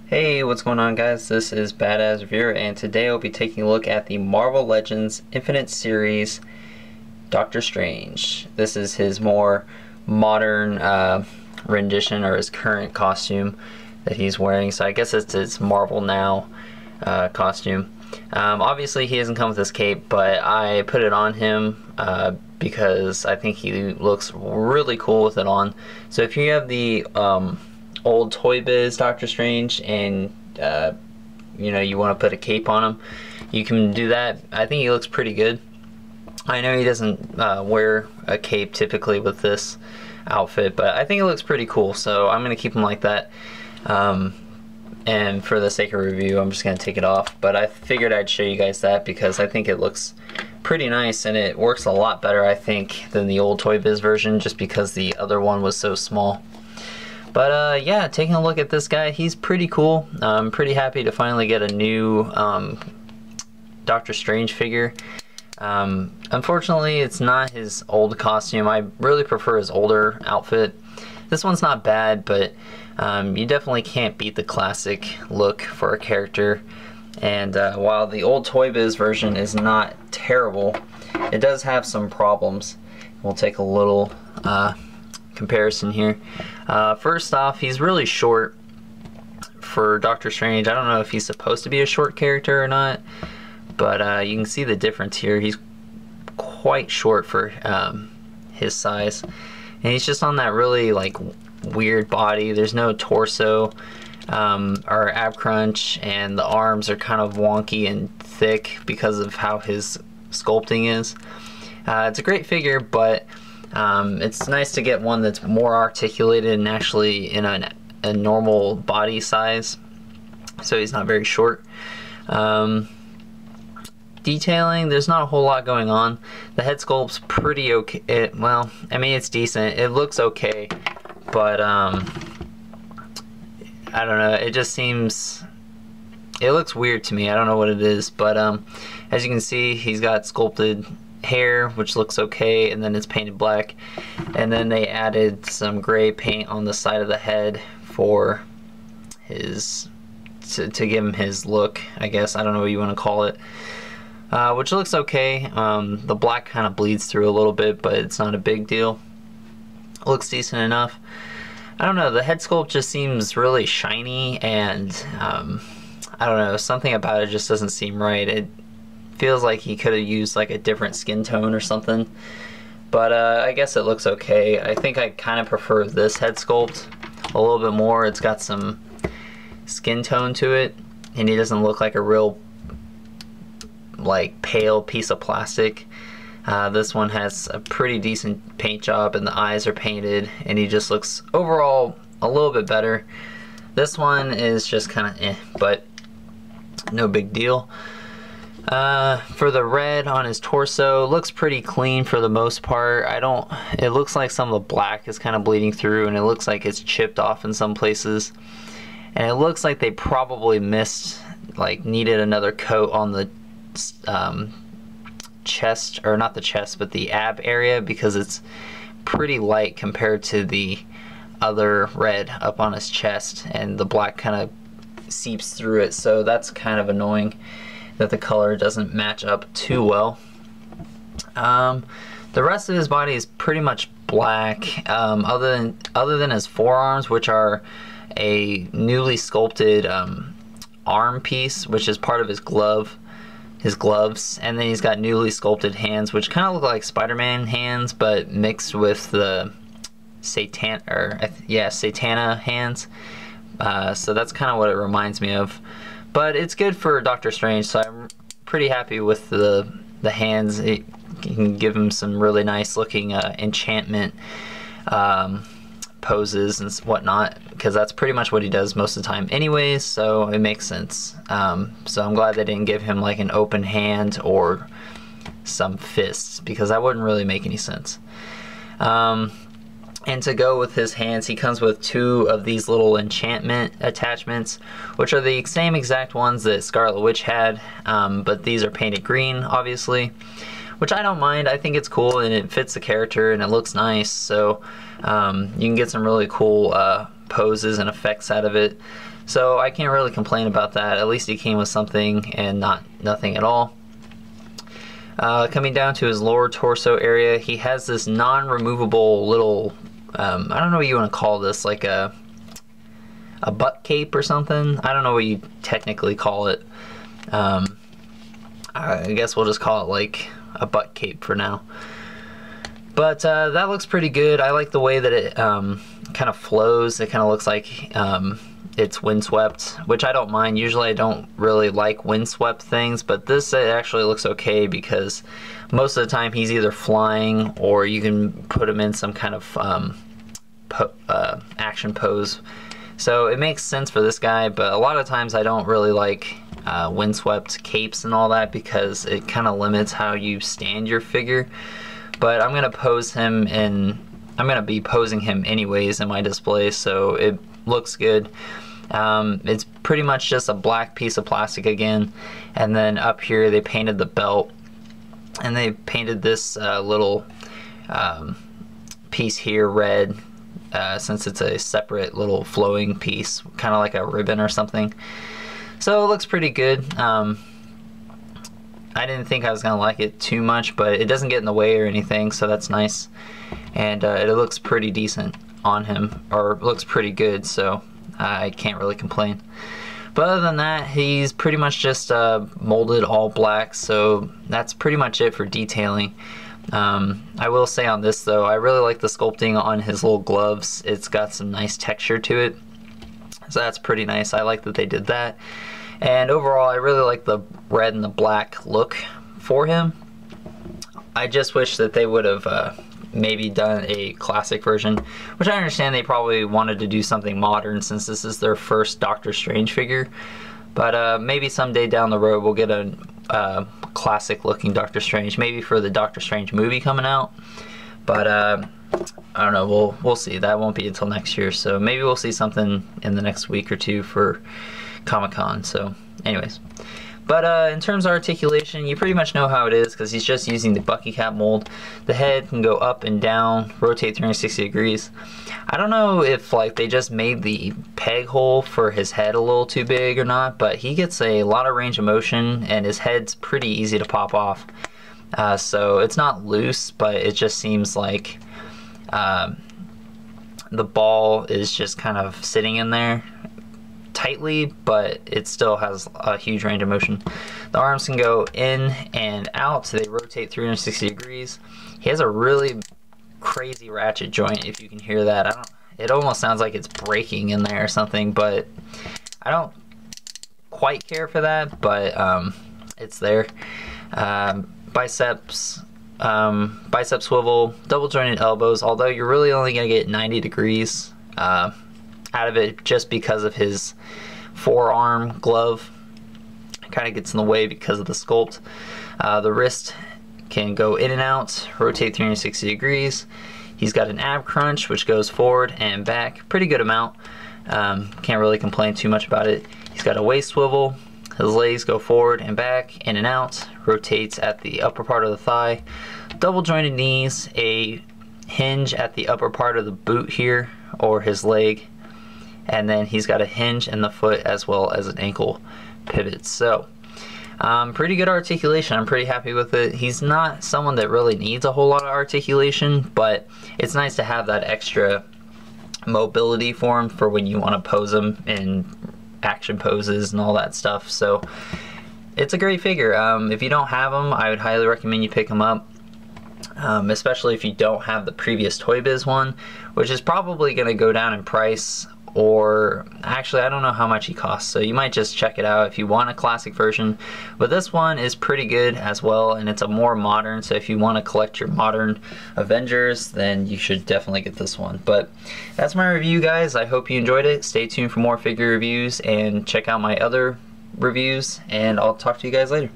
Hey, what's going on, guys? This is Badass Reviewer, and today I'll be taking a look at the Marvel Legends Infinite Series Doctor Strange. This is his more modern rendition, or his current costume that he's wearing. So I guess it's his Marvel Now costume. Obviously he doesn't come with his cape, but I put it on him because I think he looks really cool with it on. So if you have the old Toy Biz Doctor Strange and you know, you want to put a cape on him, you can do that. I think he looks pretty good. I know he doesn't wear a cape typically with this outfit, but I think it looks pretty cool, so I'm gonna keep him like that. And for the sake of review, I'm just gonna take it off, but I figured I'd show you guys that because I think it looks pretty nice, and it works a lot better, I think, than the old Toy Biz version, just because the other one was so small. But yeah, taking a look at this guy, he's pretty cool. I'm pretty happy to finally get a new Doctor Strange figure. Unfortunately, it's not his old costume. I really prefer his older outfit. This one's not bad, but you definitely can't beat the classic look for a character. And while the old Toy Biz version is not terrible, it does have some problems. We'll take a little comparison here. First off, he's really short for Doctor Strange. I don't know if he's supposed to be a short character or not, but you can see the difference here. He's quite short for his size, and he's just on that really like weird body. There's no torso or ab crunch, and the arms are kind of wonky and thick because of how his sculpting is. It's a great figure, but it's nice to get one that's more articulated and actually in a normal body size, so he's not very short. Detailing, there's not a whole lot going on. The head sculpt's pretty okay. Well, I mean, it's decent. It looks okay, but I don't know. It just seems, it looks weird to me. I don't know what it is, but as you can see, he's got sculpted hair, which looks okay, and then it's painted black, and then they added some gray paint on the side of the head for his to give him his look, I guess. I don't know what you want to call it. Which looks okay. The black kind of bleeds through a little bit, but it's not a big deal. It looks decent enough. I don't know, the head sculpt just seems really shiny, and I don't know, something about it just doesn't seem right. It feels like he could have used like a different skin tone or something, but I guess it looks okay. I think I kind of prefer this head sculpt a little bit more. It's got some skin tone to it, and he doesn't look like a real like pale piece of plastic. This one has a pretty decent paint job, and the eyes are painted, and he just looks overall a little bit better. This one is just kind of eh, but no big deal. For the red on his torso, looks pretty clean for the most part. It looks like some of the black is kind of bleeding through, and it looks like it's chipped off in some places. And it looks like they probably needed another coat on the chest, or not the chest, but the ab area, because it's pretty light compared to the other red up on his chest, and the black kind of seeps through it, so that's kind of annoying that the color doesn't match up too well. The rest of his body is pretty much black, other than his forearms, which are a newly sculpted arm piece, which is part of his gloves, and then he's got newly sculpted hands, which kind of look like Spider-Man hands, but mixed with the Satana hands. So that's kind of what it reminds me of. But it's good for Doctor Strange, so I'm pretty happy with the hands. It can give him some really nice looking enchantment poses and whatnot, because that's pretty much what he does most of the time anyways, so it makes sense. So I'm glad they didn't give him like an open hand or some fists, because that wouldn't really make any sense. And to go with his hands, he comes with 2 of these little enchantment attachments, which are the same exact ones that Scarlet Witch had, but these are painted green, obviously, which I don't mind. I think it's cool, and it fits the character, and it looks nice, so you can get some really cool poses and effects out of it. So I can't really complain about that. At least he came with something and nothing at all. Coming down to his lower torso area, he has this non-removable little, I don't know what you want to call this, like a butt cape or something. I don't know what you technically call it. I guess we'll just call it like a butt cape for now. But that looks pretty good. I like the way that it kind of flows. It kind of looks like it's windswept, which I don't mind. Usually I don't really like windswept things, but this actually looks okay because most of the time he's either flying or you can put him in some kind of action pose. So it makes sense for this guy, but a lot of times I don't really like windswept capes and all that because it kind of limits how you stand your figure. But I'm gonna pose him in, I'm gonna be posing him anyways in my display, so it looks good. It's pretty much just a black piece of plastic again, and then up here they painted the belt, and they painted this little piece here red, since it's a separate little flowing piece, kind of like a ribbon or something. So it looks pretty good. I didn't think I was gonna like it too much, but it doesn't get in the way or anything, so that's nice. And it looks pretty decent on him, or looks pretty good, so I can't really complain. But other than that, he's pretty much just molded all black, so that's pretty much it for detailing. I will say on this though, I really like the sculpting on his little gloves. It's got some nice texture to it, so that's pretty nice. I like that they did that. And overall, I really like the red and the black look for him. I just wish that they would have maybe done a classic version, which I understand they probably wanted to do something modern since this is their first Doctor Strange figure. But maybe someday down the road we'll get a classic looking Doctor Strange, maybe for the Doctor Strange movie coming out. But I don't know, we'll see. That won't be until next year, so maybe we'll see something in the next week or two for Comic-Con. So anyways, but in terms of articulation, you pretty much know how it is because he's just using the Bucky cap mold. The head can go up and down, rotate 360 degrees. I don't know if like they just made the peg hole for his head a little too big or not, but he gets a lot of range of motion and his head's pretty easy to pop off. So it's not loose, but it just seems like the ball is just kind of sitting in there tightly, but it still has a huge range of motion. The arms can go in and out, so they rotate 360 degrees. He has a really crazy ratchet joint, if you can hear that. It almost sounds like it's breaking in there or something, but I don't quite care for that, but it's there. Bicep swivel, double jointed elbows, although you're really only gonna get 90 degrees out of it just because of his forearm glove. It kind of gets in the way because of the sculpt. The wrist can go in and out, rotate 360 degrees. He's got an ab crunch which goes forward and back, pretty good amount. Can't really complain too much about it. He's got a waist swivel. His legs go forward and back, in and out, rotates at the upper part of the thigh. Double jointed knees, a hinge at the upper part of the boot here, or his leg. And then he's got a hinge in the foot as well as an ankle pivot. So pretty good articulation. I'm pretty happy with it. He's not someone that really needs a whole lot of articulation, but it's nice to have that extra mobility for him for when you want to pose him in action poses and all that stuff. So it's a great figure. If you don't have him, I would highly recommend you pick him up. Especially if you don't have the previous Toy Biz one, which is probably going to go down in price, or actually I don't know how much he costs, so you might just check it out if you want a classic version. But this one is pretty good as well, and it's a more modern, so if you want to collect your modern Avengers, then you should definitely get this one. But that's my review, guys. I hope you enjoyed it. Stay tuned for more figure reviews and check out my other reviews, and I'll talk to you guys later.